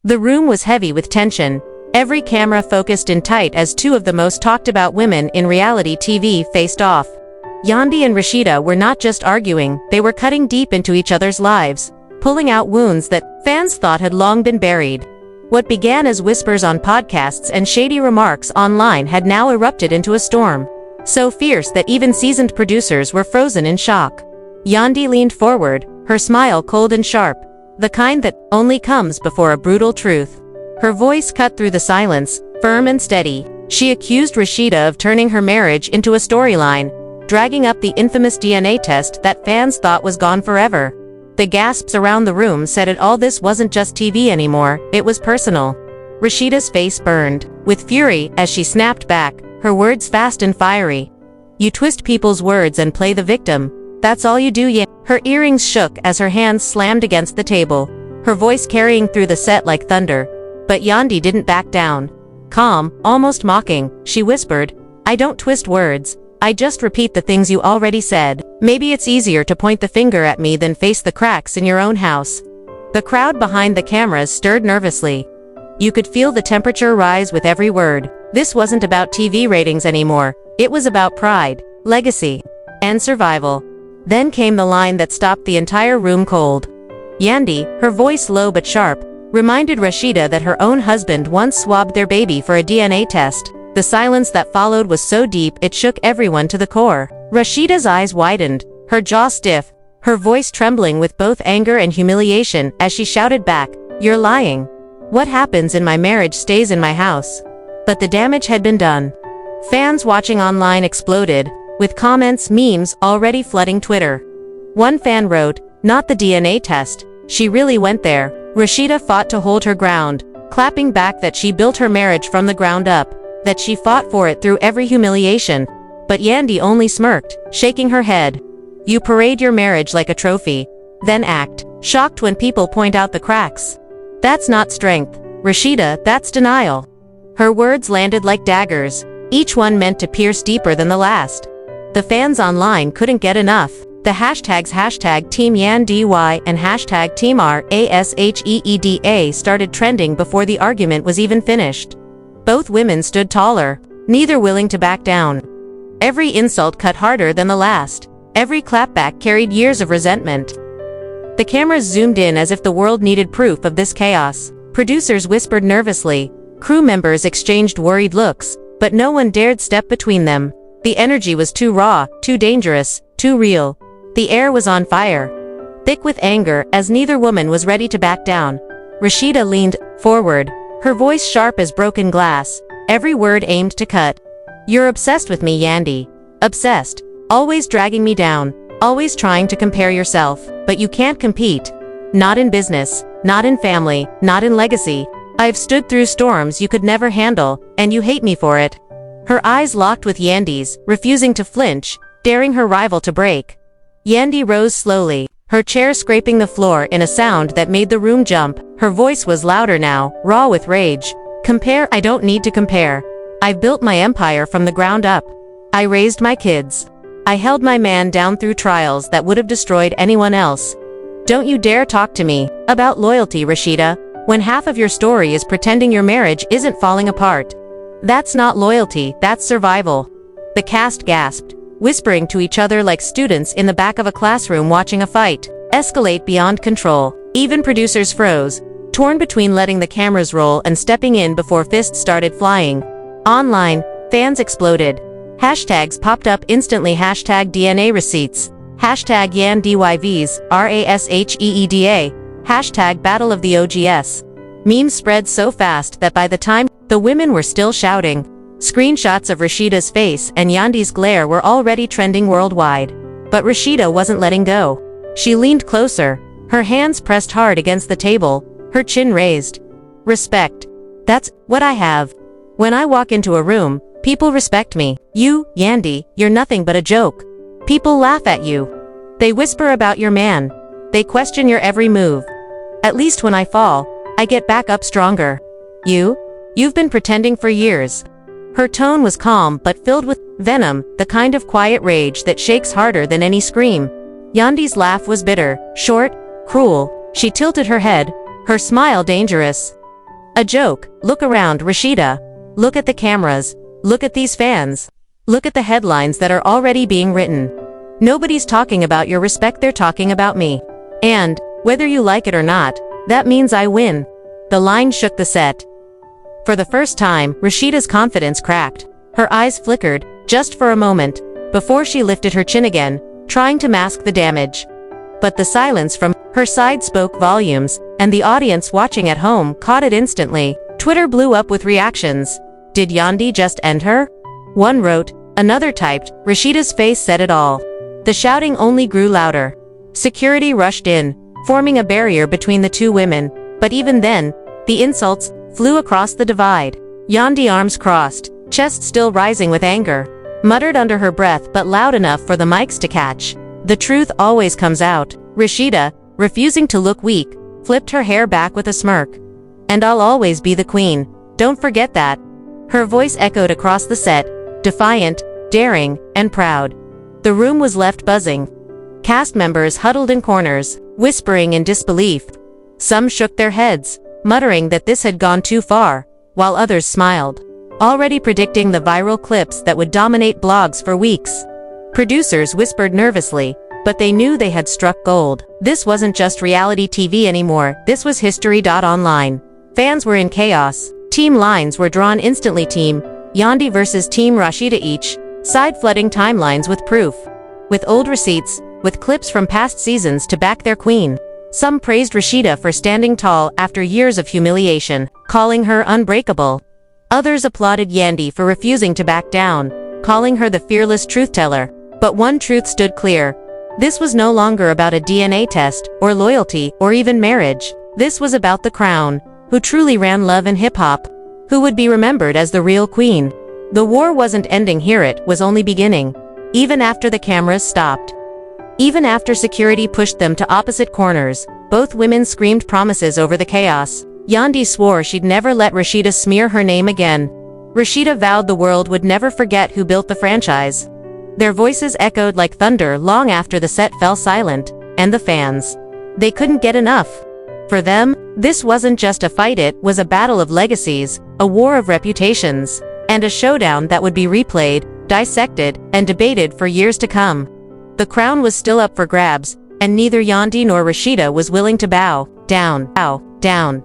The room was heavy with tension, every camera focused in tight as two of the most talked about women in reality TV faced off. Yandy and Rasheeda were not just arguing, they were cutting deep into each other's lives, pulling out wounds that fans thought had long been buried. What began as whispers on podcasts and shady remarks online had now erupted into a storm, so fierce that even seasoned producers were frozen in shock. Yandy leaned forward, her smile cold and sharp, the kind that only comes before a brutal truth. Her voice cut through the silence, firm and steady. She accused Rasheeda of turning her marriage into a storyline, dragging up the infamous DNA test that fans thought was gone forever. The gasps around the room said it all. This wasn't just TV anymore, it was personal. Rasheeda's face burned with fury as she snapped back, her words fast and fiery. "You twist people's words and play the victim. That's all you do, yeah." Her earrings shook as her hands slammed against the table, her voice carrying through the set like thunder. But Yandy didn't back down. Calm, almost mocking, she whispered, "I don't twist words. I just repeat the things you already said. Maybe it's easier to point the finger at me than face the cracks in your own house." The crowd behind the cameras stirred nervously. You could feel the temperature rise with every word. This wasn't about TV ratings anymore. It was about pride, legacy, and survival. Then came the line that stopped the entire room cold. Yandy, her voice low but sharp, reminded Rasheeda that her own husband once swabbed their baby for a DNA test. The silence that followed was so deep it shook everyone to the core. Rasheeda's eyes widened, her jaw stiff, her voice trembling with both anger and humiliation as she shouted back, "You're lying. What happens in my marriage stays in my house." But the damage had been done. Fans watching online exploded, with comments, memes already flooding Twitter. One fan wrote, "Not the DNA test. She really went there." Rasheeda fought to hold her ground, clapping back that she built her marriage from the ground up, that she fought for it through every humiliation. But Yandy only smirked, shaking her head. "You parade your marriage like a trophy, then act shocked when people point out the cracks. That's not strength, Rasheeda, that's denial." Her words landed like daggers, each one meant to pierce deeper than the last. The fans online couldn't get enough. The hashtags #TeamYandy and #TeamRasheeda started trending before the argument was even finished. Both women stood taller, neither willing to back down. Every insult cut harder than the last. Every clapback carried years of resentment. The cameras zoomed in as if the world needed proof of this chaos. Producers whispered nervously. Crew members exchanged worried looks, but no one dared step between them. The energy was too raw, too dangerous, too real. The air was on fire, thick with anger, as neither woman was ready to back down. Rasheeda leaned forward, her voice sharp as broken glass, every word aimed to cut. "You're obsessed with me, Yandy. Obsessed. Always dragging me down, always trying to compare yourself, but you can't compete. Not in business, not in family, not in legacy. I've stood through storms you could never handle, and you hate me for it." Her eyes locked with Yandy's, refusing to flinch, daring her rival to break. Yandy rose slowly, her chair scraping the floor in a sound that made the room jump. Her voice was louder now, raw with rage. "Compare? I don't need to compare. I've built my empire from the ground up. I raised my kids. I held my man down through trials that would have destroyed anyone else. Don't you dare talk to me about loyalty, Rasheeda, when half of your story is pretending your marriage isn't falling apart. That's not loyalty, that's survival." The cast gasped, whispering to each other like students in the back of a classroom watching a fight escalate beyond control. Even producers froze, torn between letting the cameras roll and stepping in before fists started flying. Online, fans exploded. Hashtags popped up instantly. #DNA receipts, #YandyVs, RASHEEDA, #Battle of the OGS. Memes spread so fast that by the time the women were still shouting, screenshots of Rasheeda's face and Yandy's glare were already trending worldwide. But Rasheeda wasn't letting go. She leaned closer, her hands pressed hard against the table, her chin raised. "Respect. That's what I have. When I walk into a room, people respect me. You, Yandy, you're nothing but a joke. People laugh at you. They whisper about your man. They question your every move. At least when I fall, I get back up stronger. You've been pretending for years." Her tone was calm but filled with venom, the kind of quiet rage that shakes harder than any scream. Yandy's laugh was bitter, short, cruel. She tilted her head, her smile dangerous. A joke. Look around, Rasheeda. Look at the cameras. Look at these fans. Look at the headlines that are already being written. Nobody's talking about your respect, they're talking about me. And, whether you like it or not, that means I win. The line shook the set. For the first time, Rasheeda's confidence cracked. Her eyes flickered, just for a moment, before she lifted her chin again, trying to mask the damage. But the silence from her side spoke volumes, and the audience watching at home caught it instantly. Twitter blew up with reactions. Did Yandy just end her? One wrote, another typed, Rasheeda's face said it all. The shouting only grew louder. Security rushed in, forming a barrier between the two women, but even then, the insults flew across the divide. Yandy, arms crossed, chest still rising with anger, muttered under her breath but loud enough for the mics to catch. The truth always comes out. Rasheeda, refusing to look weak, flipped her hair back with a smirk. And I'll always be the queen. Don't forget that. Her voice echoed across the set, defiant, daring, and proud. The room was left buzzing. Cast members huddled in corners, whispering in disbelief. Some shook their heads, muttering that this had gone too far, while others smiled, already predicting the viral clips that would dominate blogs for weeks. Producers whispered nervously, but they knew they had struck gold. This wasn't just reality TV anymore, this was history. Online. Fans were in chaos. Team lines were drawn instantly. Team Yandy versus Team Rasheeda, each side flooding timelines with proof. With old receipts, with clips from past seasons to back their queen. Some praised Rasheeda for standing tall after years of humiliation, calling her unbreakable. Others applauded Yandy for refusing to back down, calling her the fearless truth-teller. But one truth stood clear. This was no longer about a DNA test, or loyalty, or even marriage. This was about the crown, who truly ran love and hip-hop, who would be remembered as the real queen. The war wasn't ending here, it was only beginning. Even after the cameras stopped. Even after security pushed them to opposite corners, both women screamed promises over the chaos. Yandy swore she'd never let Rasheeda smear her name again. Rasheeda vowed the world would never forget who built the franchise. Their voices echoed like thunder long after the set fell silent, and the fans. They couldn't get enough. For them, this wasn't just a fight, it was a battle of legacies, a war of reputations, and a showdown that would be replayed, dissected, and debated for years to come. The crown was still up for grabs, and neither Yandy nor Rasheeda was willing to bow down.